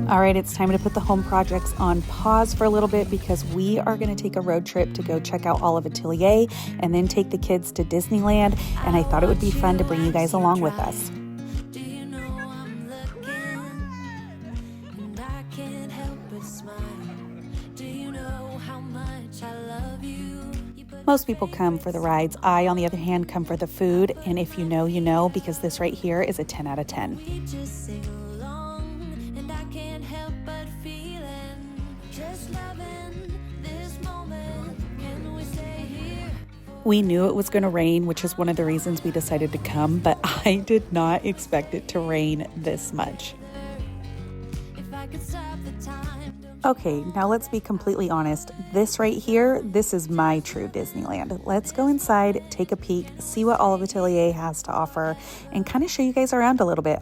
All right, it's time to put the home projects on pause for a little bit because we are going to take a road trip to go check out Olive Ateliers and then take the kids to Disneyland. And I thought it would be fun to bring you guys along with us. Most people come for the rides. I, on the other hand, come for the food. And if you know, you know, because this right here is a 10 out of 10. We knew it was going to rain, which is one of the reasons we decided to come, but I did not expect it to rain this much. Okay, now let's be completely honest. This right here, this is my true Disneyland. Let's go inside, take a peek, see what Olive Ateliers has to offer, and kind of show you guys around a little bit.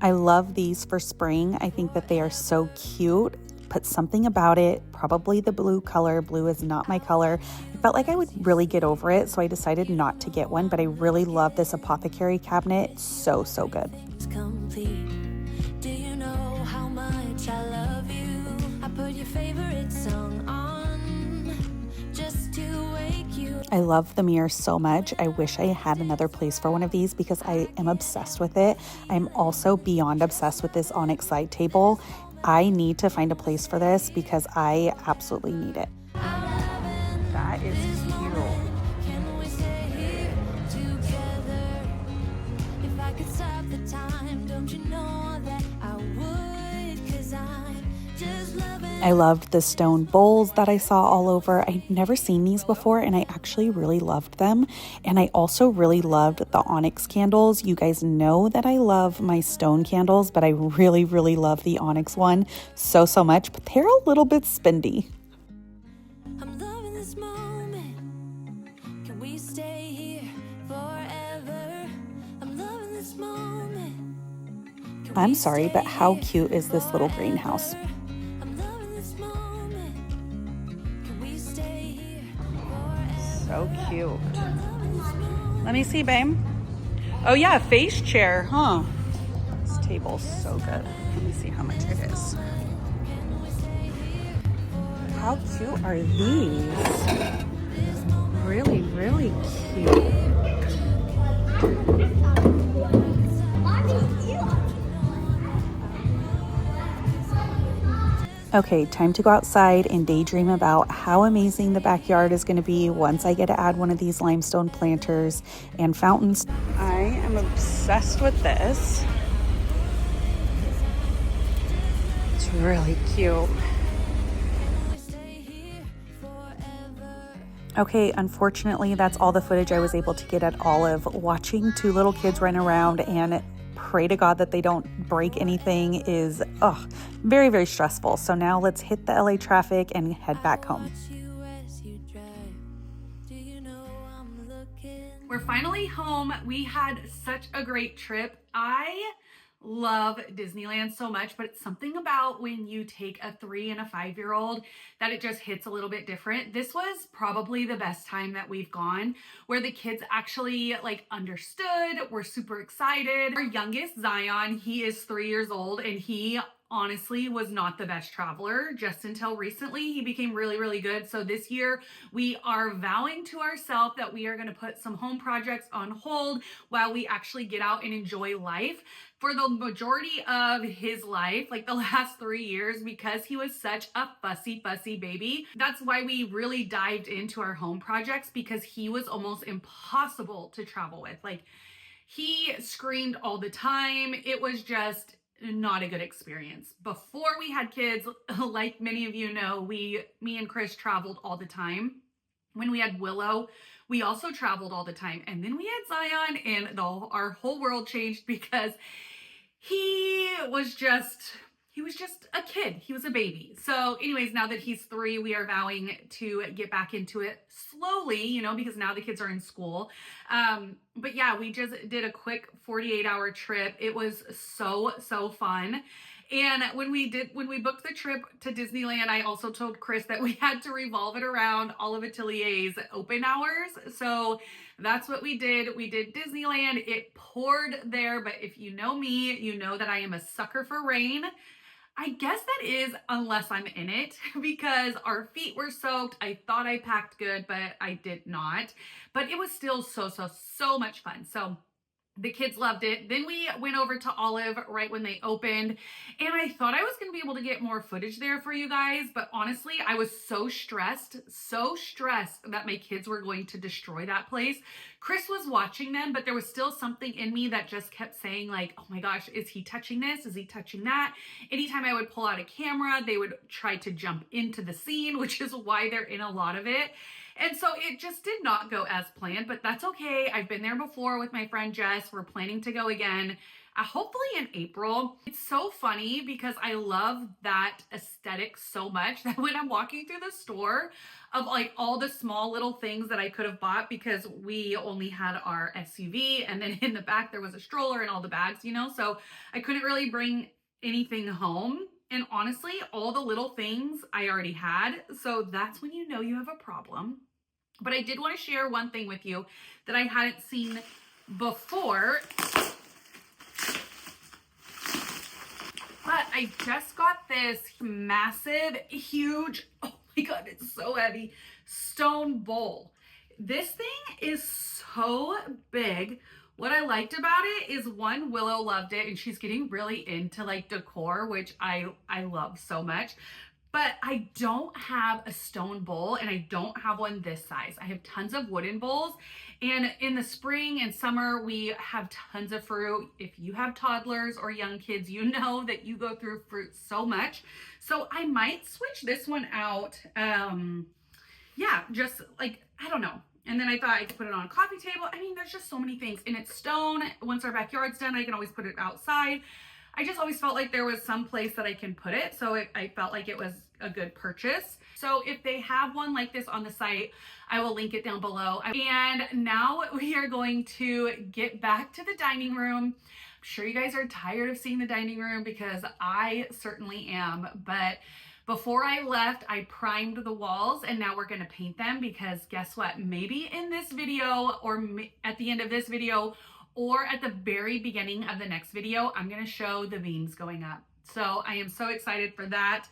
I love these for spring. I think that they are so cute. Put something about it, probably the blue color. Blue is not my color. I felt like I would really get over it, so I decided not to get one, but I really love this apothecary cabinet. It's so good. It's complete. Do you know how much I love you? I put your favorite song on just to wake you. I love the mirror so much. I wish I had another place for one of these because I am obsessed with it. I'm also beyond obsessed with this onyx side table. I need to find a place for this because I absolutely need it. That is cute. I loved the stone bowls that I saw all over. I'd never seen these before and I actually really loved them. And I also really loved the onyx candles. You guys know that I love my stone candles, but I really love the onyx one so much, but they're a little bit spendy. I'm loving this moment. Can we stay here forever? I'm loving this moment. I'm sorry, but how cute is this little greenhouse? So cute. Let me see, babe. Oh yeah, face chair, huh? This table's so good. Let me see how much it is. How cute are these? Really cute. Okay, time to go outside and daydream about how amazing the backyard is going to be once I get to add one of these limestone planters and fountains. I am obsessed with this. It's really cute. Okay, unfortunately, that's all the footage I was able to get at Olive. Watching two little kids run around and pray to God that they don't break anything is very stressful. So now let's hit the LA traffic and head back home. We're finally home. We had such a great trip. I love Disneyland so much, but it's something about when you take a 3 and a 5-year-old that it just hits a little bit different. This was probably the best time that we've gone, where the kids actually like understood, were super excited. Our youngest, Zion, he is 3 years old and he honestly was not the best traveler just until recently. He became really good. So this year we are vowing to ourselves that we are going to put some home projects on hold while we actually get out and enjoy life. For the majority of his life, like the last 3 years, because he was such a fussy baby, that's why we really dived into our home projects, because he was almost impossible to travel with. Like, he screamed all the time. It was just not a good experience. Before we had kids, like many of you know, me and Chris traveled all the time. When we had Willow, we also traveled all the time. And then we had Zion and our whole world changed because he was just a kid. He was a baby. So anyways, now that he's 3, we are vowing to get back into it slowly, you know, because now the kids are in school. But yeah, we just did a quick 48-hour trip. It was so fun. And when we booked the trip to Disneyland, I also told Chris that we had to revolve it around Olive Ateliers open hours. So that's what we did. We did Disneyland. It poured there, but if you know me, you know that I am a sucker for rain. I guess that is unless I'm in it, because our feet were soaked. I thought I packed good, but I did not. But it was still so much fun. So the kids loved it. Then we went over to Olive right when they opened, and I thought I was going to be able to get more footage there for you guys, but honestly, I was so stressed that my kids were going to destroy that place. Chris was watching them, but there was still something in me that just kept saying like, oh my gosh, is he touching this? Is he touching that? Anytime I would pull out a camera, they would try to jump into the scene, which is why they're in a lot of it. And so it just did not go as planned, but that's okay. I've been there before with my friend Jess. We're planning to go again, hopefully in April. It's so funny because I love that aesthetic so much that when I'm walking through the store of like all the small little things that I could have bought, because we only had our SUV and then in the back there was a stroller and all the bags, you know, so I couldn't really bring anything home. And honestly, all the little things I already had. So that's when you know you have a problem. But I did want to share one thing with you that I hadn't seen before. But I just got this massive, huge, oh my God, it's so heavy, stone bowl. This thing is so big. What I liked about it is, one, Willow loved it, and she's getting really into like decor, which I love so much. But I don't have a stone bowl, and I don't have one this size. I have tons of wooden bowls, and in the spring and summer, we have tons of fruit. If you have toddlers or young kids, you know that you go through fruit so much. So I might switch this one out. Yeah, just like, I don't know. And then I thought I could put it on a coffee table. I mean, there's just so many things. And it's stone. Once our backyard's done, I can always put it outside. I just always felt like there was some place that I can put it. So I felt like it was a good purchase. So if they have one like this on the site, I will link it down below. And now we are going to get back to the dining room. I'm sure you guys are tired of seeing the dining room, because I certainly am. But before I left, I primed the walls, and now we're going to paint them, because guess what? Maybe in this video, or at the end of this video, or at the very beginning of the next video, I'm going to show the beams going up. So I am so excited for that.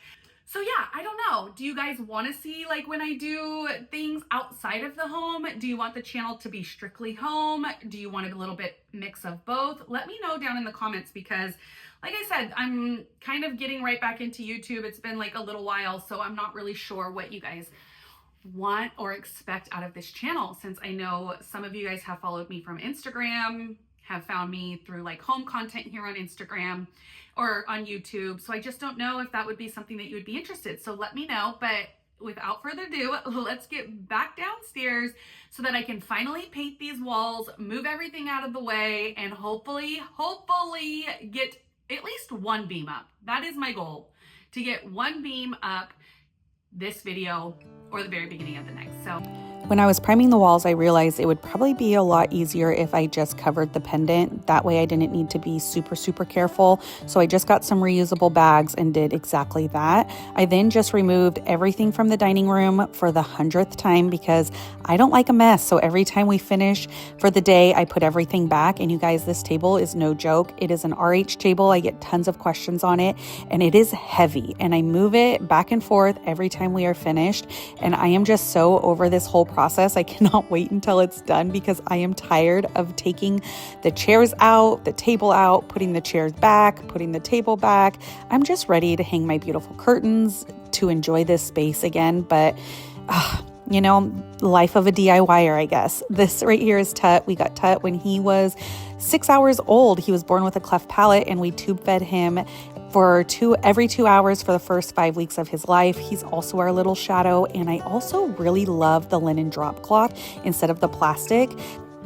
So yeah, I don't know. Do you guys want to see like when I do things outside of the home? Do you want the channel to be strictly home? Do you want a little bit mix of both? Let me know down in the comments, because like I said, I'm kind of getting right back into YouTube. It's been like a little while, so I'm not really sure what you guys want or expect out of this channel, since I know some of you guys have followed me from Instagram, have found me through like home content here on Instagram or on YouTube. So I just don't know if that would be something that you would be interested. So let me know. But without further ado, let's get back downstairs so that I can finally paint these walls, move everything out of the way, and hopefully get at least one beam up. That is my goal, to get one beam up this video or the very beginning of the next. So when I was priming the walls, I realized it would probably be a lot easier if I just covered the pendant. That way I didn't need to be super careful. So I just got some reusable bags and did exactly that. I then just removed everything from the dining room for the 100th time, because I don't like a mess. So every time we finish for the day, I put everything back. And you guys, this table is no joke. It is an RH table. I get tons of questions on it, and it is heavy, and I move it back and forth every time we are finished. And I am just so over this whole process. I cannot wait until it's done, because I am tired of taking the chairs out, the table out, putting the chairs back, putting the table back. I'm just ready to hang my beautiful curtains, to enjoy this space again. But you know, life of a DIYer, I guess. This right here is Tut. We got Tut when he was 6 hours old. He was born with a cleft palate, and we tube fed him for every 2 hours for the first 5 weeks of his life. He's also our little shadow. And I also really love the linen drop cloth instead of the plastic.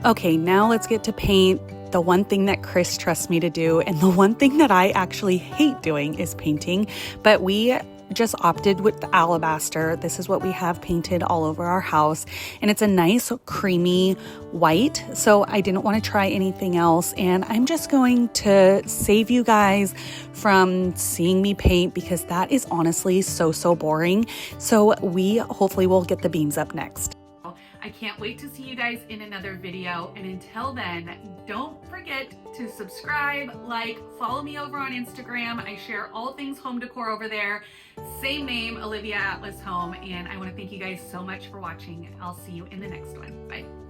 Okay, now let's get to paint. The one thing that Chris trusts me to do, and the one thing that I actually hate doing, is painting. But we just opted with the alabaster. This is what we have painted all over our house, and it's a nice creamy white, so I didn't want to try anything else, and I'm just going to save you guys from seeing me paint because that is honestly so boring. So we hopefully will get the beams up next. I can't wait to see you guys in another video, and until then, don't forget to subscribe, like, follow me over on Instagram. I share all things home decor over there. Same name, Olivia Atlas Home, and I want to thank you guys so much for watching. I'll see you in the next one. Bye.